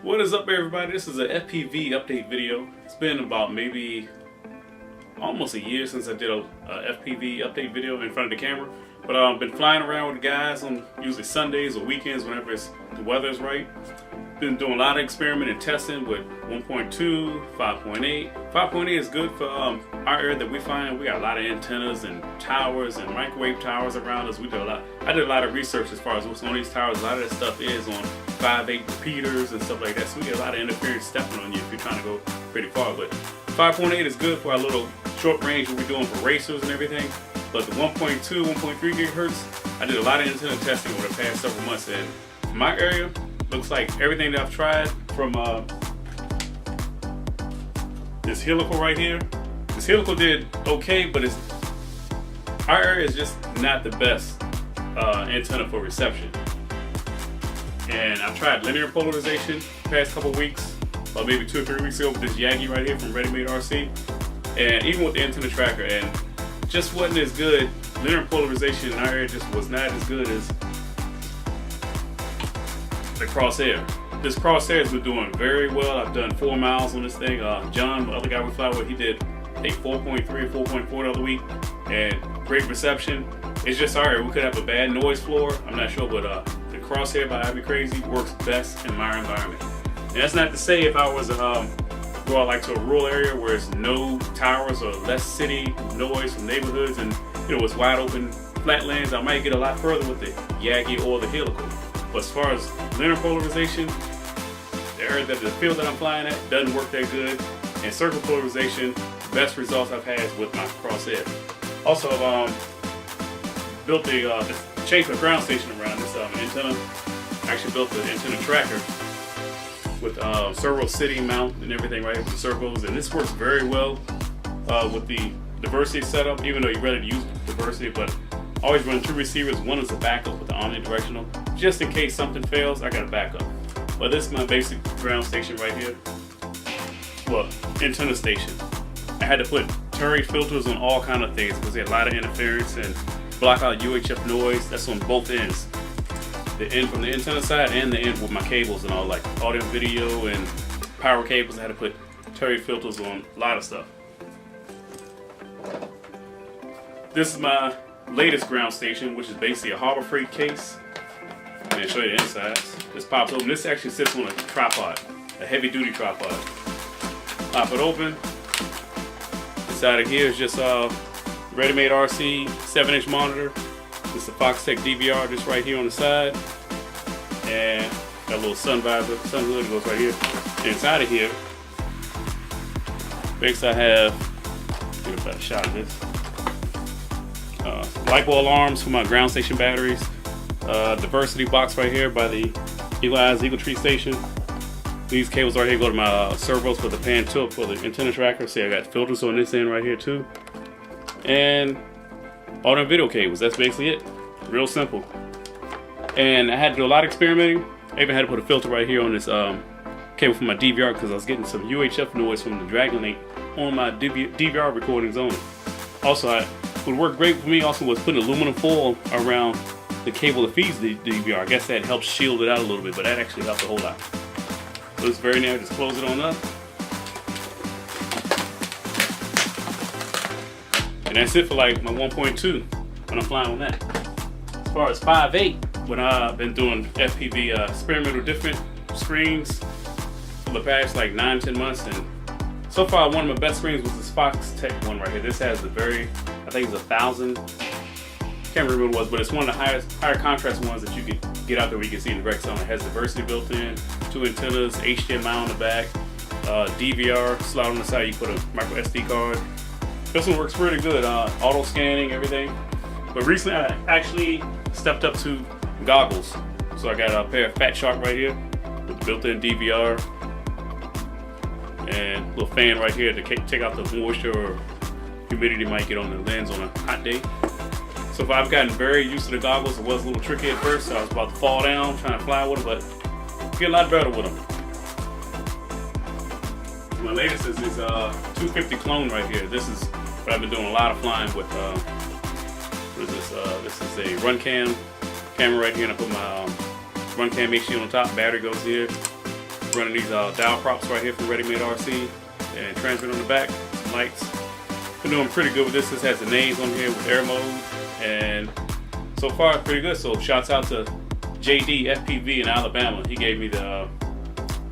What is up, everybody? This is a FPV update video. It's been about maybe almost a year since I did a FPV update video in front of the camera. But I've been flying around with the guys on usually Sundays or weekends whenever the weather is right. Been doing a lot of experimenting and testing with 1.2, 5.8. 5.8 is good for our area that we find. We got a lot of antennas and towers and microwave towers around us. I did a lot of research as far as what's on these towers. A lot of that stuff is on 5.8 repeaters and stuff like that. So we get a lot of interference stepping on you if you're trying to go pretty far. But 5.8 is good for our little short range we're doing for racers and everything. But the 1.2, 1.3 gigahertz, I did a lot of antenna testing over the past several months, and in my area, looks like everything that I've tried from this helical right here. This helical did okay, but our area is just not the best antenna for reception. And I've tried linear polarization the past couple weeks, maybe 2 or 3 weeks ago with this Yagi right here from Ready Made RC, and even with the antenna tracker, and just wasn't as good. Linear polarization in our area just was not as good as the crosshair. This crosshair has been doing very well. I've done 4 miles on this thing. John, the other guy we fly with, he did a 4.3 or 4.4 the other week, and great reception. It's just our area. We could have a bad noise floor, I'm not sure, but the crosshair by Ivy Crazy works best in my environment. And that's not to say if I was go out like to a rural area where there's no towers or less city noise from neighborhoods and it's wide open flatlands, I might get a lot further with the Yagi or the helical. But as far as linear polarization, the field that I'm flying at doesn't work that good. And circle polarization, the best results I've had with my crosshair. Also, I've built changed my ground station around this antenna. I actually built the antenna tracker with servo city mount and everything right here with the circles, and this works very well with the diversity setup, even though you're ready to use diversity. But I always run 2 receivers. One is a backup with the omnidirectional, just in case something fails. I got a backup. But this is my basic ground station right here. Well, antenna station. I had to put turret filters on all kind of things because they had a lot of interference and block out UHF noise. That's on both ends. The end from the antenna side and the end with my cables and all, like audio, video, and power cables. I had to put turret filters on a lot of stuff. This is my latest ground station, which is basically a Harbor Freight case. And I'll show you the insides. This pops open. This actually sits on a tripod, a heavy duty tripod. Pop it open. Inside of here is just Ready Made RC 7-inch monitor. This is a Foxtech DVR just right here on the side. And got a little sun visor, sun hood goes right here. And inside of here, basically I have, get a better shot of this. LiPo alarms for my ground station batteries. Diversity box right here by the Eagle Tree station. These cables right here go to my servos for the pan tilt for the antenna tracker. See, I got filters on this end right here too. And audio and video cables. That's basically it. Real simple. And I had to do a lot of experimenting. I even had to put a filter right here on this cable for my DVR because I was getting some UHF noise from the Dragon 8 on my DVR recordings only. Also, what worked great for me also was putting aluminum foil around the cable that feeds the DVR. I guess that helps shield it out a little bit, but that actually helped a whole lot. So it's very nice. Just close it on up. And that's it for like my 1.2 when I'm flying on that. As far as 5.8, when I've been doing FPV experimental different screens for the past like 9-10 months, and so far one of my best screens was this Foxtech one right here. This has the I think it's 1,000. Can't remember what it was, but it's one of the higher contrast ones that you can get out there where you can see the direct sound. It has diversity built in, 2 antennas, HDMI on the back, DVR slot on the side. You put a micro SD card. This one works pretty good. Auto scanning, everything. But recently I actually stepped up to goggles. So I got a pair of Fat Shark right here with built-in DVR and a little fan right here to take out the moisture or humidity might get on the lens on a hot day. So I've gotten very used to the goggles. It was a little tricky at first. So I was about to fall down trying to fly with them, but get a lot better with them. My latest is this 250 clone right here. This is what I've been doing a lot of flying with. What is this? This is a run cam camera right here, and I put my run cam HD on the top. Battery goes here. Running these dial props right here from Ready Made RC, and transmit on the back, lights. Been doing pretty good with this. This has the names on here with air mode, and so far it's pretty good. So shouts out to JD FPV in Alabama. He gave me the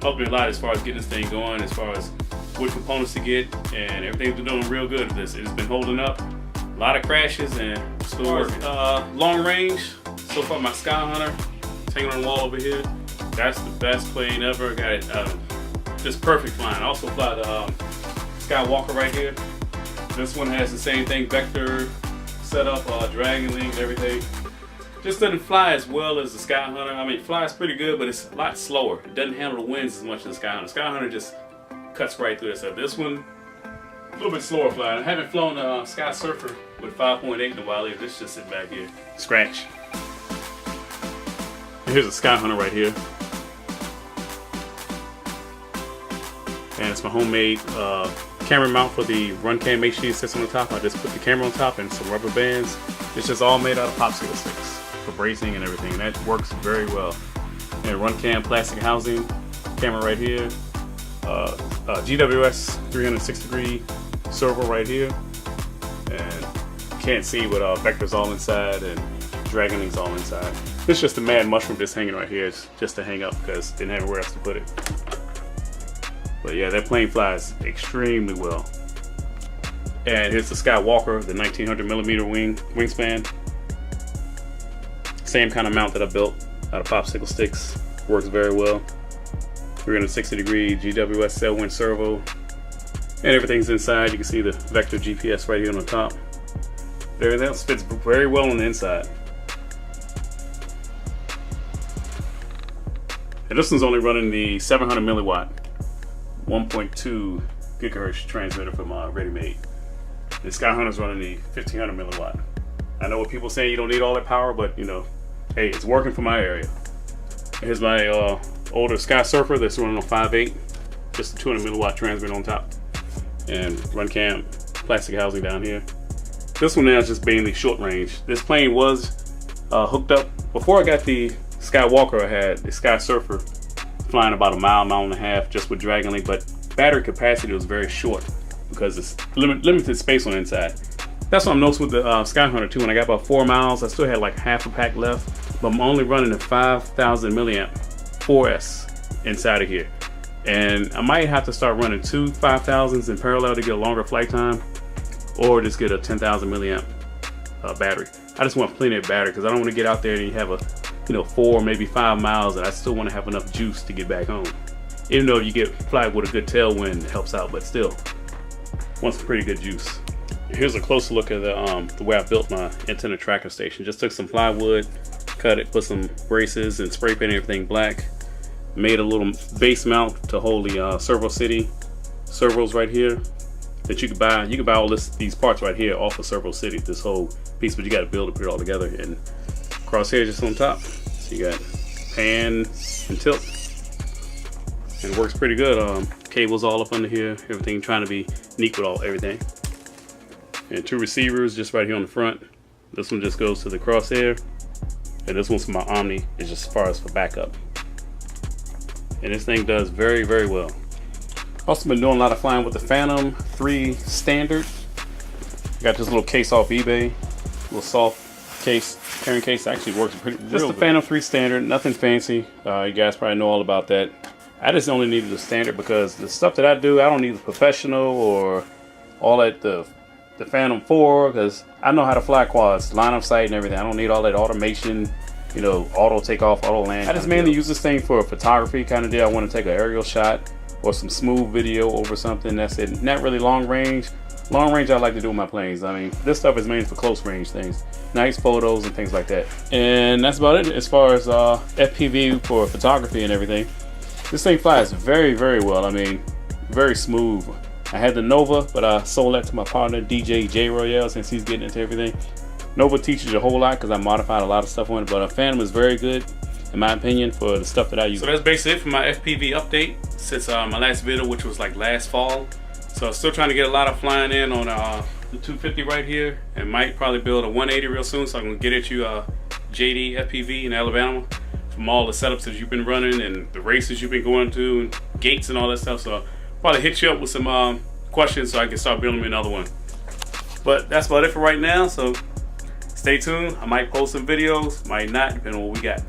helped me a lot as far as getting this thing going, as far as what components to get, and everything's been doing real good with this. It's been holding up. A lot of crashes and still working. Long range. So far my Sky Hunter, it's hanging on the wall over here. That's the best plane ever. Got it just perfect flying. I also fly the Skywalker right here. This one has the same thing, vector setup, dragon link, everything. Just doesn't fly as well as the Sky Hunter. I mean, it flies pretty good, but it's a lot slower. It doesn't handle the winds as much as the Sky Hunter. Sky Hunter just cuts right through this stuff. This one, a little bit slower flying. I haven't flown the Sky Surfer with 5.8 in a while either. This just sit back here. Scratch. And here's a Sky Hunter right here. And it's my homemade camera mount for the Runcam HD sits on the top. I just put the camera on top and some rubber bands. It's just all made out of popsicle sticks for bracing and everything. And that works very well. And Runcam plastic housing, camera right here. GWS 360-degree servo right here. And you can't see, but vectors all inside and dragon links all inside. It's just a mad mushroom just hanging right here. It's just to hang up because didn't have anywhere else to put it. But yeah, that plane flies extremely well. And here's the Skywalker, the 1900mm wingspan. Same kind of mount that I built out of popsicle sticks. Works very well. 360-degree GWS tailwind servo. And everything's inside. You can see the vector GPS right here on the top. Everything else fits very well on the inside. And this one's only running the 700 milliwatt 1.2 gigahertz transmitter from Ready Made. The Sky Hunter's running the 1500 milliwatt. I know what people saying you don't need all that power, but you know, hey, it's working for my area. Here's my older Sky Surfer that's running on 5.8, just a 200 milliwatt transmitter on top, and Runcam plastic housing down here. This one now is just mainly short range. This plane was hooked up before I got the Skywalker. I had the Sky Surfer flying about a mile and a half just with dragon link, but battery capacity was very short because it's limited space on the inside. That's what I'm noticing with the Sky Hunter too. When I got about 4 miles, I still had like half a pack left, but I'm only running a 5,000 milliamp 4S inside of here. And I might have to start running two 5,000s in parallel to get a longer flight time, or just get a 10,000 milliamp battery. I just want plenty of battery because I don't want to get out there and you have a 4, maybe 5 miles, and I still want to have enough juice to get back home. Even though you get fly with a good tailwind, it helps out, but still, want some pretty good juice. Here's a closer look at the way I built my antenna tracker station. Just took some plywood, cut it, put some braces, and spray painted everything black. Made a little base mount to hold the Servo City servos right here that you could buy. You can buy all these parts right here off of Servo City, this whole piece, but you got to build it, put it all together. And crosshair just on top. So you got pan and tilt, and it works pretty good. Cables all up under here, everything trying to be neat with everything. And 2 receivers just right here on the front. This one just goes to the crosshair, and this one's for my Omni. It's just as far as for backup. And this thing does very, very well. Also been doing a lot of flying with the Phantom 3 Standard. Got this little case off eBay, little soft case, carrying case. Actually works pretty good. Just the Phantom 3 Standard, nothing fancy. You guys probably know all about that. I just only needed the standard because the stuff that I do, I don't need the professional or all that the Phantom 4, because I know how to fly quads, line of sight and everything. I don't need all that automation, auto takeoff, auto land. I just mainly use this thing for a photography kind of deal. I want to take an aerial shot or some smooth video over something. That's it. Not really long range. Long range I like to do with my planes. I mean, this stuff is mainly for close range things. Nice photos and things like that. And that's about it as far as FPV for photography and everything. This thing flies very, very well. I mean, very smooth. I had the Nova, but I sold that to my partner DJ J Royale since he's getting into everything. Nova teaches you a whole lot because I modified a lot of stuff on it, but a Phantom is very good in my opinion for the stuff that I use. So that's basically it for my FPV update since my last video, which was like last fall. So I'm still trying to get a lot of flying in on the 250 right here, and might probably build a 180 real soon, so I'm gonna get at you JD FPV in Alabama. from all the setups that you've been running and the races you've been going to and gates and all that stuff. So I'll probably hit you up with some questions so I can start building me another one. But that's about it for right now. So stay tuned. I might post some videos, might not, depending on what we got.